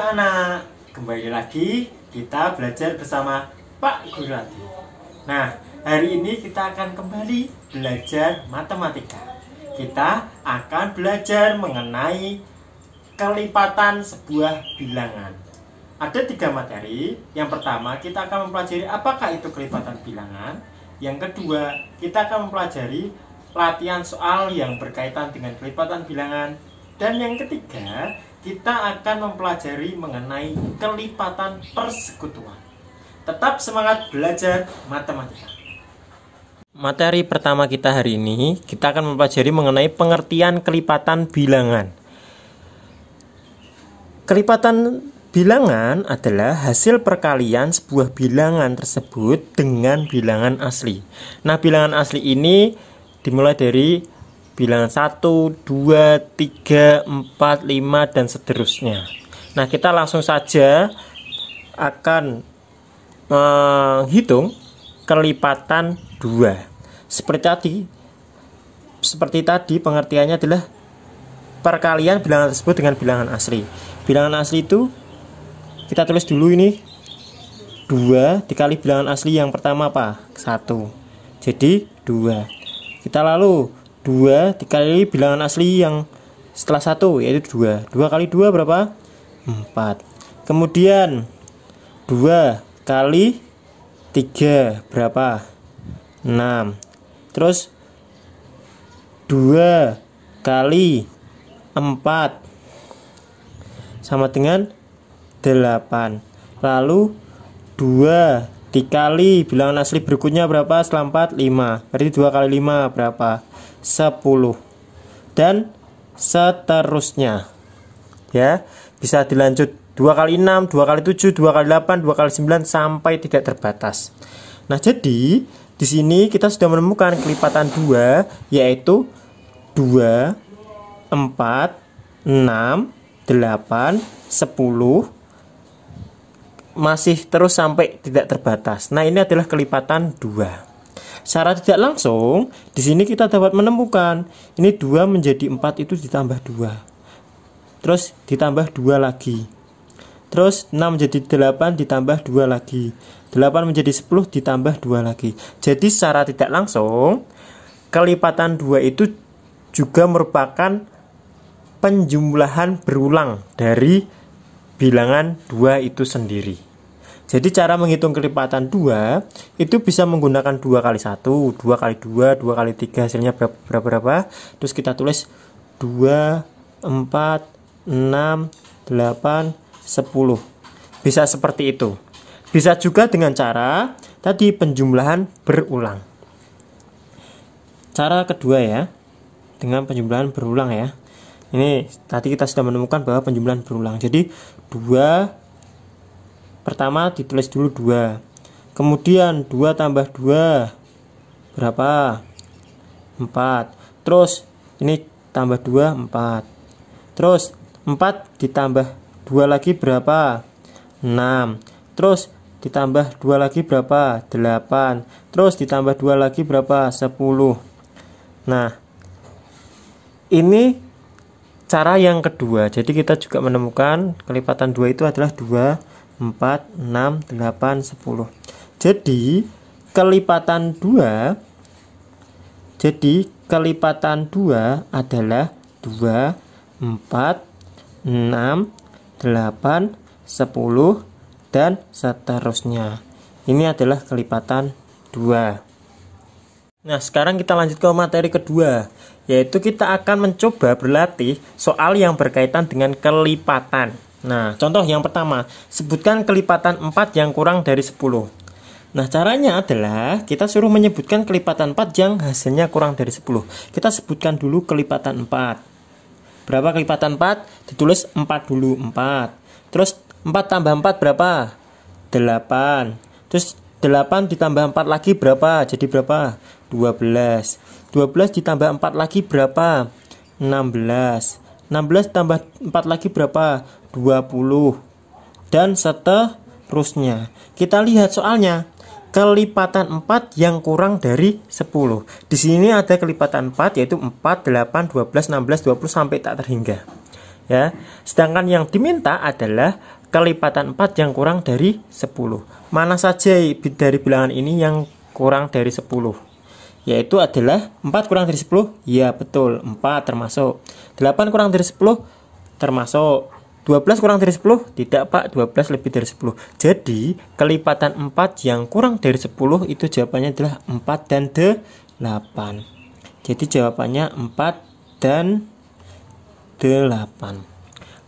anak-anak, kembali lagi kita belajar bersama Pak Guru Adi. Nah, hari ini kita akan kembali belajar matematika. Kita akan belajar mengenai kelipatan sebuah bilangan. Ada 3 materi. Yang pertama, kita akan mempelajari apakah itu kelipatan bilangan. Yang kedua, kita akan mempelajari latihan soal yang berkaitan dengan kelipatan bilangan. Dan yang ketiga, kita akan mempelajari mengenai kelipatan persekutuan. Tetap semangat belajar matematika. Materi pertama kita hari ini, kita akan mempelajari mengenai pengertian kelipatan bilangan. Kelipatan bilangan adalah hasil perkalian sebuah bilangan tersebut dengan bilangan asli. Nah, bilangan asli ini dimulai dari bilangan 1, 2, 3, 4, 5, dan seterusnya. Nah, kita langsung saja akan menghitung kelipatan 2. Seperti tadi pengertiannya adalah perkalian bilangan tersebut dengan bilangan asli. Bilangan asli itu kita tulis dulu ini 2 dikali bilangan asli yang pertama apa? 1. Jadi 2. Kita lalu 2 dikali bilangan asli yang setelah 1 yaitu 2. 2 kali 2 berapa? 4. Kemudian 2 kali 3 berapa? 6. Terus 2 kali 4 sama dengan 8. Lalu 2 dikali bilangan asli berikutnya berapa? Setelah 4, 5. Berarti 2 kali 5 berapa? 10. Dan seterusnya. Ya, bisa dilanjut 2 kali 6, 2 kali 7, 2 kali 8, 2 kali 9 sampai tidak terbatas. Nah, jadi di sini kita sudah menemukan kelipatan 2 yaitu 2, 4, 6, 8, 10 masih terus sampai tidak terbatas. Nah, ini adalah kelipatan 2. Secara tidak langsung, di sini kita dapat menemukan ini 2 menjadi 4 itu ditambah 2. Terus ditambah 2 lagi. Terus 6 menjadi 8 ditambah 2 lagi. 8 menjadi 10 ditambah 2 lagi. Jadi secara tidak langsung, kelipatan 2 itu juga merupakan penjumlahan berulang dari bilangan 2 itu sendiri. Jadi cara menghitung kelipatan 2 itu bisa menggunakan 2 kali 1, 2 kali 2, 2 kali 3 hasilnya berapa? Terus kita tulis 2, 4, 6, 8, 10. Bisa seperti itu. Bisa juga dengan cara tadi penjumlahan berulang. Cara kedua ya, dengan penjumlahan berulang ya. Ini tadi kita sudah menemukan bahwa penjumlahan berulang. Jadi 2 pertama ditulis dulu 2. Kemudian 2 tambah 2 berapa? 4. Terus ini tambah 2 4. Terus 4 ditambah 2 lagi berapa? 6. Terus ditambah 2 lagi berapa? 8. Terus ditambah 2 lagi berapa? 10. Nah, ini cara yang kedua. Jadi kita juga menemukan kelipatan 2 itu adalah 2, 4, 6, 8, 10. Jadi kelipatan 2 adalah 2, 4, 6, 8, 10 dan seterusnya. Ini adalah kelipatan 2. Nah, sekarang kita lanjut ke materi kedua, yaitu kita akan mencoba berlatih soal yang berkaitan dengan kelipatan. Nah, contoh yang pertama, sebutkan kelipatan 4 yang kurang dari 10. Nah, caranya adalah kita suruh menyebutkan kelipatan 4 yang hasilnya kurang dari 10. Kita sebutkan dulu kelipatan 4. Berapa kelipatan 4? Ditulis 4 dulu, 4. Terus 4 tambah 4 berapa? 8. Terus 8 ditambah 4 lagi berapa? Jadi berapa? 12. 12 ditambah 4 lagi berapa? 16. 16 tambah 4 lagi berapa? 20. Dan seterusnya. Kita lihat soalnya. Kelipatan 4 yang kurang dari 10. Di sini ada kelipatan 4 yaitu 4, 8, 12, 16, 20 sampai tak terhingga. Ya. Sedangkan yang diminta adalah kelipatan 4 yang kurang dari 10. Mana saja dari bilangan ini yang kurang dari 10? Yaitu adalah 4 kurang dari 10. Ya betul, 4 termasuk. 8 kurang dari 10 termasuk. 12 kurang dari 10? Tidak Pak, 12 lebih dari 10. Jadi kelipatan 4 yang kurang dari 10 itu jawabannya adalah 4 dan 8. Jadi jawabannya 4 dan 8.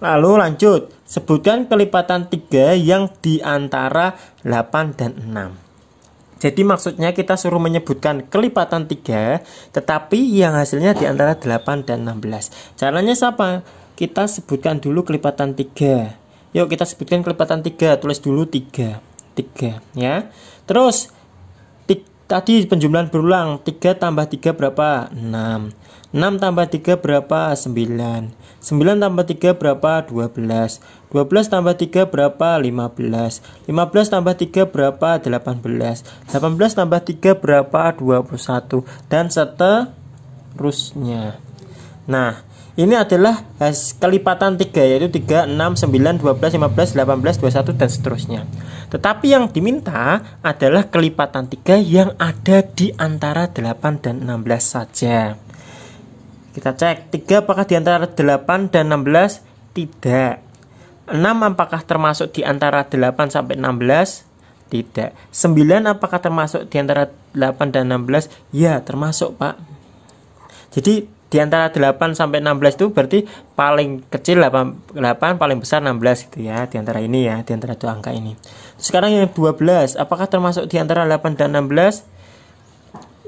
Lalu lanjut, sebutkan kelipatan 3 yang diantara 8 dan 6. Jadi maksudnya kita suruh menyebutkan kelipatan 3, tetapi yang hasilnya diantara 8 dan 16. Caranya siapa? Kita sebutkan dulu kelipatan 3. Yuk kita sebutkan kelipatan 3, tulis dulu 3 ya. Terus tadi penjumlahan berulang, 3 tambah 3 berapa? 6. 6 tambah 3 berapa? 9. 9 tambah 3 berapa? 12. 12 tambah 3 berapa? 15. 15 tambah 3 berapa? 18. 18 tambah 3 berapa? 21. Dan seterusnya. Nah, ini adalah kelipatan 3, yaitu 3, 6, 9, 12, 15, 18, 21, dan seterusnya. Tetapi yang diminta adalah kelipatan 3 yang ada di antara 8 dan 16 saja. Kita cek, 3 apakah di antara 8 dan 16? Tidak. 6 apakah termasuk di antara 8 sampai 16? Tidak. 9 apakah termasuk di antara 8 dan 16? Ya, termasuk Pak. Jadi di antara 8 sampai 16 itu berarti paling kecil 8, paling besar 16 gitu ya, di antara ini ya, di antara dua angka ini. Sekarang yang 12, apakah termasuk di antara 8 dan 16?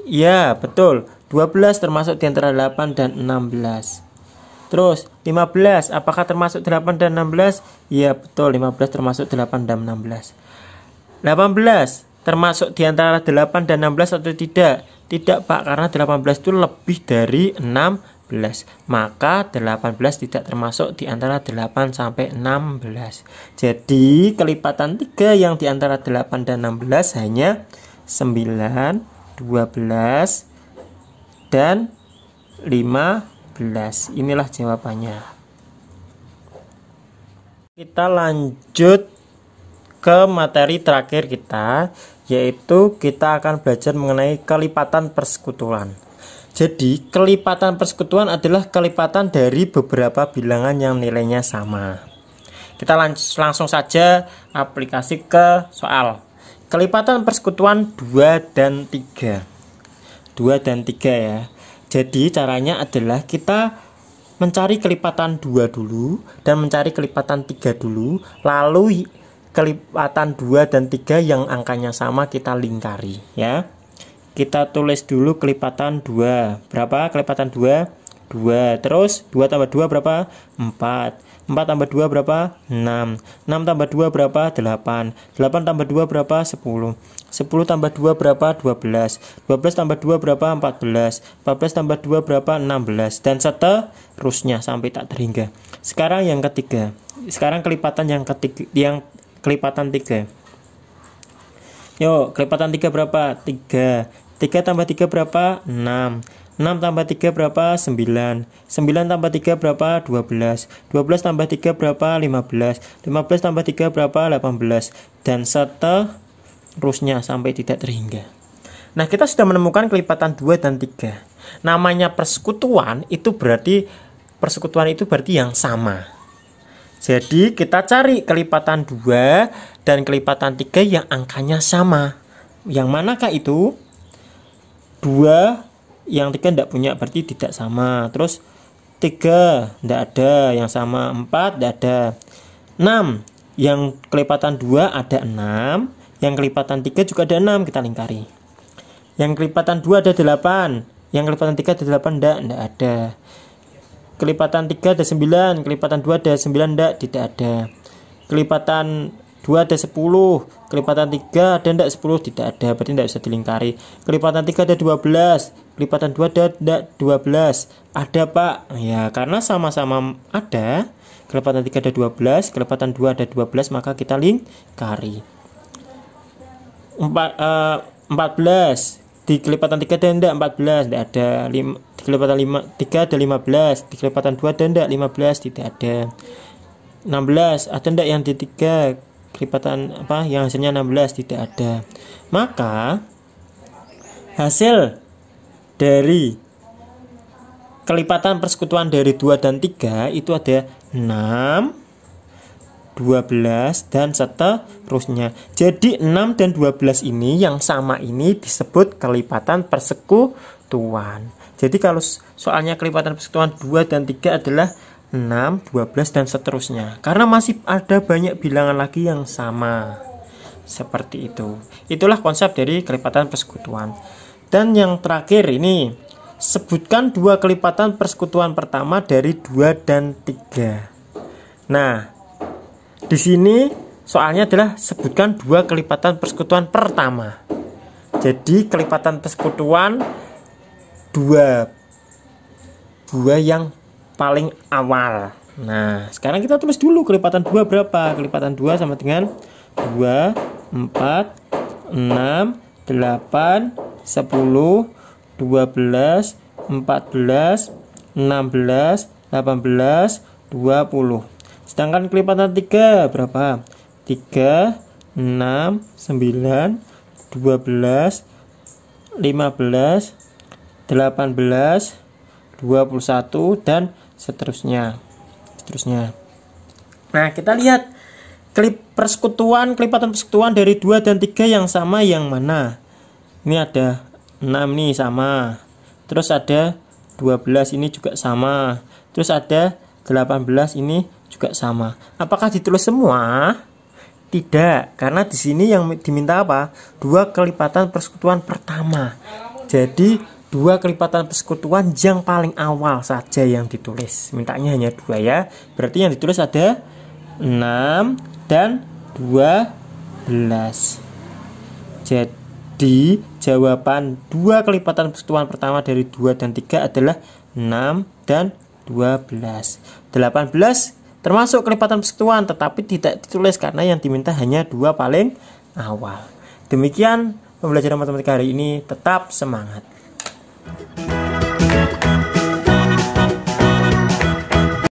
Ya, betul. 12 termasuk di antara 8 dan 16. Terus 15, apakah termasuk 8 dan 16? Ya, betul, 15 termasuk 8 dan 16. 18 termasuk di antara 8 dan 16 atau tidak? Tidak Pak, karena 18 itu lebih dari 16. Maka 18 tidak termasuk di antara 8 sampai 16. Jadi kelipatan 3 yang di antara 8 dan 16 hanya 9, 12, dan 15. Inilah jawabannya. Kita lanjut ke materi terakhir kita, yaitu kita akan belajar mengenai kelipatan persekutuan. Jadi kelipatan persekutuan adalah kelipatan dari beberapa bilangan yang nilainya sama. Kita langsung saja aplikasi ke soal. Kelipatan persekutuan 2 dan 3. 2 dan 3 ya. Jadi caranya adalah kita mencari kelipatan 2 dulu dan mencari kelipatan 3 dulu, lalu kelipatan 2 dan 3 yang angkanya sama kita lingkari ya. Kita tulis dulu kelipatan 2. Berapa kelipatan 2? 2. Terus 2 tambah 2 berapa? 4. 4 tambah 2 berapa? 6. 6 tambah 2 berapa? 8. 8 tambah 2 berapa? 10. 10 tambah 2 berapa? 12. 12 tambah 2 berapa? 14. 14 tambah 2 berapa? 16. Dan seterusnya sampai tak terhingga. Sekarang yang ketiga. Sekarang kelipatan yang ketiga, yang kelipatan 3. Yuk, kelipatan 3 berapa? 3. 3 tambah 3 berapa? 6. 6 tambah 3 berapa? 9. 9 tambah 3 berapa? 12. 12 tambah 3 berapa? 15. 15 tambah 3 berapa? 18. Dan seterusnya sampai tidak terhingga. Nah, kita sudah menemukan kelipatan 2 dan 3. Namanya persekutuan itu berarti yang sama. Jadi kita cari kelipatan 2 dan kelipatan 3 yang angkanya sama. Yang manakah itu? 2 yang 3 tidak punya, berarti tidak sama. Terus 3 tidak ada yang sama, 4 tidak ada. 6 yang kelipatan 2 ada 6, yang kelipatan 3 juga ada 6, kita lingkari. Yang kelipatan 2 ada 8, yang kelipatan 3 ada 8, tidak ada. Kelipatan 3 ada 9, kelipatan 2 ada 9, tidak ada. Kelipatan 2 ada 10, kelipatan 3 ada 10, tidak ada, berarti tidak bisa dilingkari. Kelipatan 3 ada 12, kelipatan 2 ada 12, ada Pak. Ya, karena sama-sama ada. Kelipatan 3 ada 12, kelipatan 2 ada 12, maka kita lingkari. 14 di kelipatan 3 ada enggak? 14 tidak ada. Di kelipatan 3 ada 15, di kelipatan 2 ada enggak? 15 tidak ada. 16. Ada enggak yang di 3 kelipatan apa yang hasilnya 16? Tidak ada. Maka hasil dari kelipatan persekutuan dari 2 dan 3 itu ada 6, 12 dan seterusnya. Jadi 6 dan 12 ini yang sama ini disebut kelipatan persekutuan. Jadi kalau soalnya kelipatan persekutuan 2 dan 3 adalah 6, 12 dan seterusnya. Karena masih ada banyak bilangan lagi yang sama. Seperti itu. Itulah konsep dari kelipatan persekutuan. Dan yang terakhir ini, sebutkan 2 kelipatan persekutuan pertama dari 2 dan 3. Nah, di sini soalnya adalah sebutkan 2 kelipatan persekutuan pertama. Jadi kelipatan persekutuan 2 yang paling awal. Nah, sekarang kita tulis dulu kelipatan 2 berapa? Kelipatan 2 sama dengan 2, 4, 6, 8, 10, 12, 14, 16, 18, 20. Sedangkan kelipatan 3 berapa? 3, 6, 9, 12, 15, 18, 21 dan seterusnya. Nah, kita lihat kelipatan persekutuan dari 2 dan 3 yang sama yang mana? Ini ada 6 nih sama. Terus ada 12 ini juga sama. Terus ada 18 ini juga sama. Apakah ditulis semua? Tidak, karena di sini yang diminta apa? 2 kelipatan persekutuan pertama. Jadi 2 kelipatan persekutuan yang paling awal saja yang ditulis. Mintanya hanya 2 ya. Berarti yang ditulis ada 6 dan 12. Jadi jawaban 2 kelipatan persekutuan pertama dari 2 dan 3 adalah 6 dan 12. 18 termasuk kelipatan persekutuan tetapi tidak ditulis karena yang diminta hanya 2 paling awal. Demikian pembelajaran matematika hari ini, tetap semangat.